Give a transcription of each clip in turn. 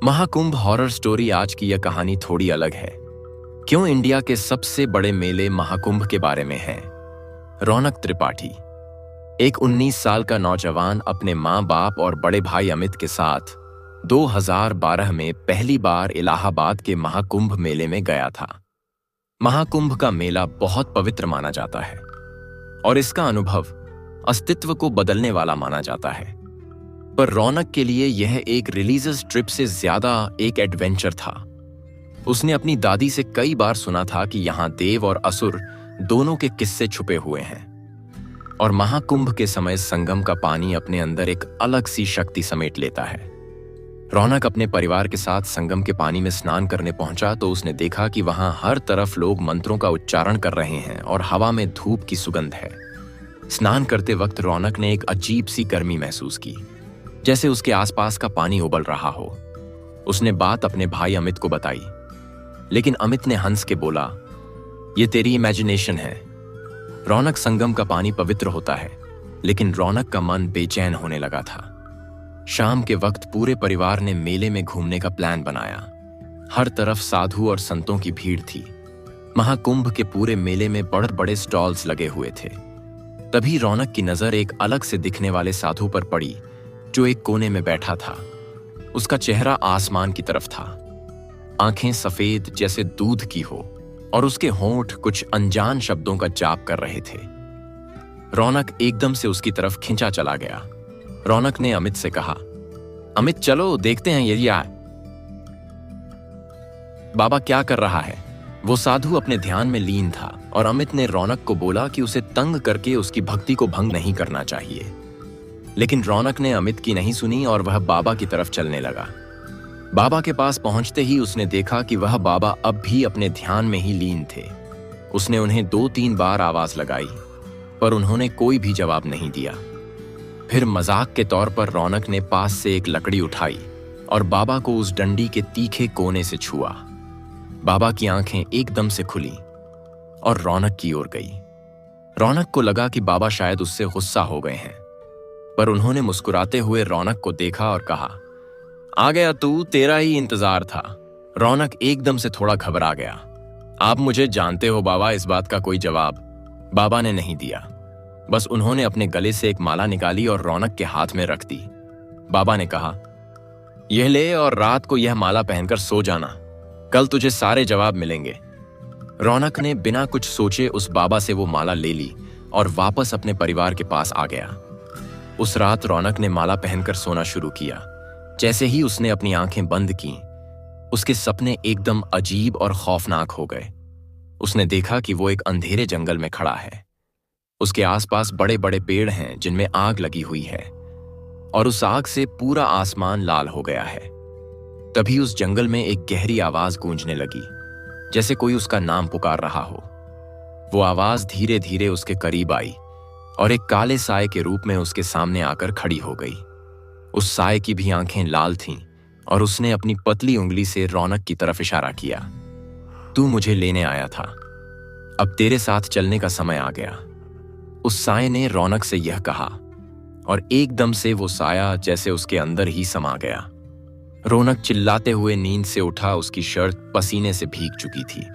Mahakumbh horror story. आज की यह कहानी थोड़ी अलग है। क्यों? इंडिया के सबसे बड़े मेले महाकुंभ के बारे में है। रौनक त्रिपाठी एक 19 साल का नौजवान अपने माँ बाप और बड़े भाई अमित के साथ 2012 में पहली बार इलाहाबाद के महाकुंभ मेले में गया था। महाकुंभ का मेला बहुत पवित्र माना जाता है और इसका अनुभव अस्तित्व को बदलने वाला माना जाता है। पर रौनक के लिए यह एक रिलीजियस ट्रिप से ज्यादा एक एडवेंचर था। उसने अपनी दादी से कई बार सुना था कि यहाँ देव और असुर दोनों के किस्से छुपे हुए हैं और महाकुंभ के समय संगम का पानी अपने अंदर एक अलग सी शक्ति समेट लेता है। रौनक अपने परिवार के साथ संगम के पानी में स्नान करने पहुंचा तो उसने देखा कि वहां हर तरफ लोग मंत्रों का उच्चारण कर रहे हैं और हवा में धूप की सुगंध है। स्नान करते वक्त रौनक ने एक अजीब सी गर्मी महसूस की, जैसे उसके आसपास का पानी उबल रहा हो। उसने बात अपने भाई अमित को बताई, लेकिन अमित ने हंस के बोला, "ये तेरी इमेजिनेशन है। रौनक संगम का पानी पवित्र होता है।" लेकिन रौनक का मन बेचैन होने लगा था। शाम के वक्त पूरे परिवार ने मेले में घूमने का प्लान बनाया। हर तरफ साधु और संतों की भीड़ थी। महाकुंभ के पूरे मेले में बड़े बड़े स्टॉल्स लगे हुए थे। तभी रौनक की नजर एक अलग से दिखने वाले साधु पर पड़ी, जो एक कोने में बैठा था। उसका चेहरा आसमान की तरफ था, आंखें सफेद जैसे दूध की हो और उसके होंठ कुछ अनजान शब्दों का जाप कर रहे थे। रौनक एकदम से उसकी तरफ खिंचा चला गया। रौनक ने अमित से कहा, "अमित चलो देखते हैं यदि आए। बाबा क्या कर रहा है?" वो साधु अपने ध्यान में लीन था और अमित ने रौनक को बोला कि उसे तंग करके उसकी भक्ति को भंग नहीं करना चाहिए। लेकिन रौनक ने अमित की नहीं सुनी और वह बाबा की तरफ चलने लगा। बाबा के पास पहुंचते ही उसने देखा कि वह बाबा अब भी अपने ध्यान में ही लीन थे। उसने उन्हें 2-3 बार आवाज लगाई, पर उन्होंने कोई भी जवाब नहीं दिया। फिर मजाक के तौर पर रौनक ने पास से एक लकड़ी उठाई और बाबा को उस डंडी के तीखे कोने से छुआ। बाबा की आंखें एकदम से खुली और रौनक की ओर गई। रौनक को लगा कि बाबा शायद उससे गुस्सा हो गए हैं, पर उन्होंने मुस्कुराते हुए रौनक को देखा और कहा, "आ गया तू, तेरा ही इंतजार था।" रौनक एकदम से थोड़ा घबरा गया। "आप मुझे जानते हो बाबा?" इस बात का कोई जवाब बाबा ने नहीं दिया। बस उन्होंने अपने गले से एक माला निकाली और रौनक के हाथ में रख दी। बाबा ने कहा, "यह ले और रात को यह माला पहनकर सो जाना। कल तुझे सारे जवाब मिलेंगे।" रौनक ने बिना कुछ सोचे उस बाबा से वो माला ले ली और वापस अपने परिवार के पास आ गया। उस रात रौनक ने माला पहनकर सोना शुरू किया। जैसे ही उसने अपनी आंखें बंद की, उसके सपने एकदम अजीब और खौफनाक हो गए। उसने देखा कि वो एक अंधेरे जंगल में खड़ा है। उसके आसपास बड़े बड़े पेड़ हैं जिनमें आग लगी हुई है और उस आग से पूरा आसमान लाल हो गया है। तभी उस जंगल में एक गहरी आवाज गूंजने लगी, जैसे कोई उसका नाम पुकार रहा हो। वो आवाज धीरे धीरे उसके करीब आई और एक काले साए के रूप में उसके सामने आकर खड़ी हो गई। उस साए की भी आंखें लाल थीं और उसने अपनी पतली उंगली से रौनक की तरफ इशारा किया, "तू मुझे लेने आया था, अब तेरे साथ चलने का समय आ गया।" उस साए ने रौनक से यह कहा और एकदम से वो साया जैसे उसके अंदर ही समा गया। रौनक चिल्लाते हुए नींद से उठा। उसकी शर्ट पसीने से भीग चुकी थी।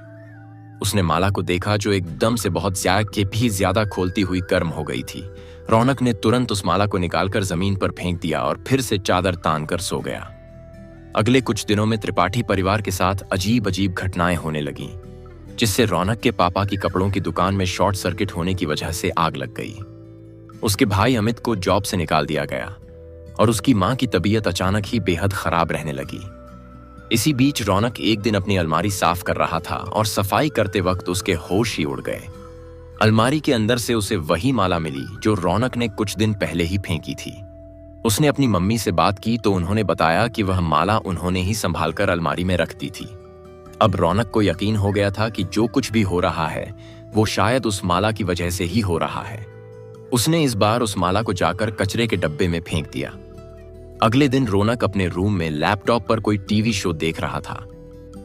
उसने माला को देखा, जो एकदम से बहुत ज्यादा खोलती हुई गर्म हो गई थी। रौनक ने तुरंत उस माला को निकालकर जमीन पर फेंक दिया और फिर से चादर तान कर सो गया। अगले कुछ दिनों में त्रिपाठी परिवार के साथ अजीब अजीब घटनाएं होने लगीं, जिससे रौनक के पापा की कपड़ों की दुकान में शॉर्ट सर्किट होने की वजह से आग लग गई। उसके भाई अमित को जॉब से निकाल दिया गया और उसकी मां की तबीयत अचानक ही बेहद खराब रहने लगी। इसी बीच रौनक एक दिन अपनी अलमारी साफ कर रहा था और सफाई करते वक्त उसके होश ही उड़ गए। अलमारी के अंदर से उसे वही माला मिली जो रौनक ने कुछ दिन पहले ही फेंकी थी। उसने अपनी मम्मी से बात की तो उन्होंने बताया कि वह माला उन्होंने ही संभालकर अलमारी में रख दी थी। अब रौनक को यकीन हो गया था कि जो कुछ भी हो रहा है वो शायद उस माला की वजह से ही हो रहा है। उसने इस बार उस माला को जाकर कचरे के डब्बे में फेंक दिया। अगले दिन रौनक अपने रूम में लैपटॉप पर कोई टीवी शो देख रहा था।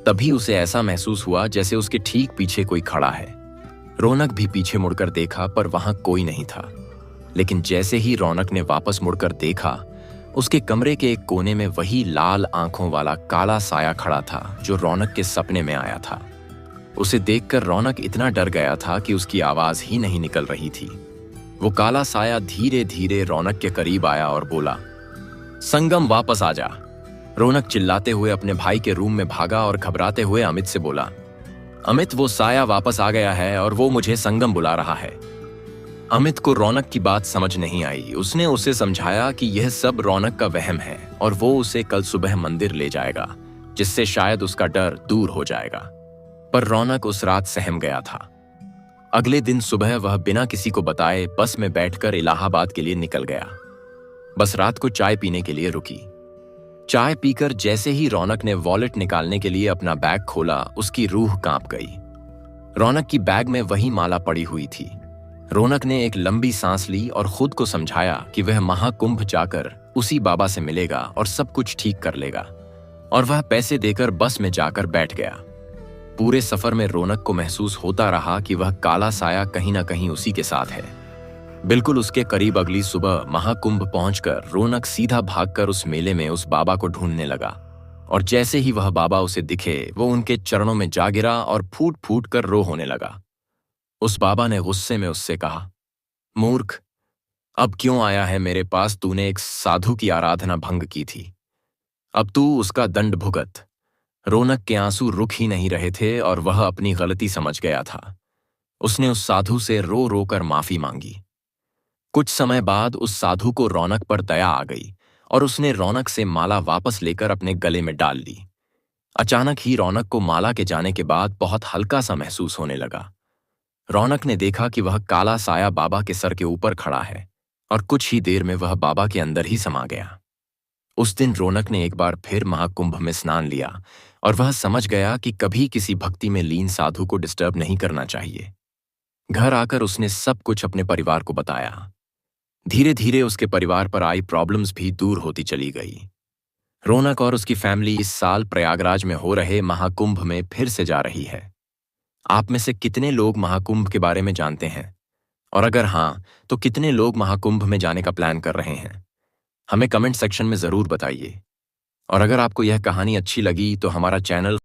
तभी उसे ऐसा महसूस हुआ जैसे उसके ठीक पीछे कोई खड़ा है। रौनक भी पीछे मुड़कर देखा, पर वहां कोई नहीं था। लेकिन जैसे ही रौनक ने वापस मुड़कर देखा, उसके कमरे के एक कोने में वही लाल आंखों वाला काला साया खड़ा था जो रौनक के सपने में आया था। उसे देखकर रौनक इतना डर गया था कि उसकी आवाज ही नहीं निकल रही थी। वो काला साया धीरे धीरे रौनक के करीब आया और बोला, संगम वापस आ जा। रौनक चिल्लाते हुए अपने भाई के रूम में भागा और घबराते हुए अमित से बोला, अमित, वो साया वापस आ गया है और वो मुझे संगम बुला रहा है। अमित को रौनक की बात समझ नहीं आई। उसने उसे समझाया कि यह सब रौनक का वहम है और वो उसे कल सुबह मंदिर ले जाएगा, जिससे शायद उसका डर दूर हो जाएगा। पर रौनक उस रात सहम गया था। अगले दिन सुबह वह बिना किसी को बताए बस में बैठकर इलाहाबाद के लिए निकल गया। बस रात को चाय पीने के लिए रुकी। चाय पीकर जैसे ही रौनक ने वॉलेट निकालने के लिए अपना बैग खोला, उसकी रूह कांप गई। रौनक की बैग में वही माला पड़ी हुई थी। रौनक ने एक लंबी सांस ली और खुद को समझाया कि वह महाकुंभ जाकर उसी बाबा से मिलेगा और सब कुछ ठीक कर लेगा, और वह पैसे देकर बस में जाकर बैठ गया। पूरे सफर में रौनक को महसूस होता रहा कि वह काला साया कहीं ना कहीं उसी के साथ है। बिल्कुल उसके करीब अगली सुबह महाकुंभ पहुंचकर रौनक सीधा भागकर उस मेले में उस बाबा को ढूंढने लगा, और जैसे ही वह बाबा उसे दिखे वो उनके चरणों में जा गिरा और फूट फूट कर रो होने लगा। उस बाबा ने गुस्से में उससे कहा, मूर्ख, अब क्यों आया है मेरे पास? तूने एक साधु की आराधना भंग की थी, अब तू उसका दंड भुगत। रौनक के आंसू रुक ही नहीं रहे थे और वह अपनी गलती समझ गया था। उसने उस साधु से रो रो कर माफी मांगी। कुछ समय बाद उस साधु को रौनक पर दया आ गई और उसने रौनक से माला वापस लेकर अपने गले में डाल ली। अचानक ही रौनक को माला के जाने के बाद बहुत हल्का सा महसूस होने लगा। रौनक ने देखा कि वह काला साया बाबा के सर के ऊपर खड़ा है और कुछ ही देर में वह बाबा के अंदर ही समा गया। उस दिन रौनक ने एक बार फिर महाकुंभ में स्नान लिया और वह समझ गया कि कभी किसी भक्ति में लीन साधु को डिस्टर्ब नहीं करना चाहिए। घर आकर उसने सब कुछ अपने परिवार को बताया। धीरे धीरे उसके परिवार पर आई प्रॉब्लम्स भी दूर होती चली गई। रौनक और उसकी फैमिली इस साल प्रयागराज में हो रहे महाकुंभ में फिर से जा रही है। आप में से कितने लोग महाकुंभ के बारे में जानते हैं? और अगर हाँ, तो कितने लोग महाकुंभ में जाने का प्लान कर रहे हैं? हमें कमेंट सेक्शन में जरूर बताइए। और अगर आपको यह कहानी अच्छी लगी तो हमारा चैनल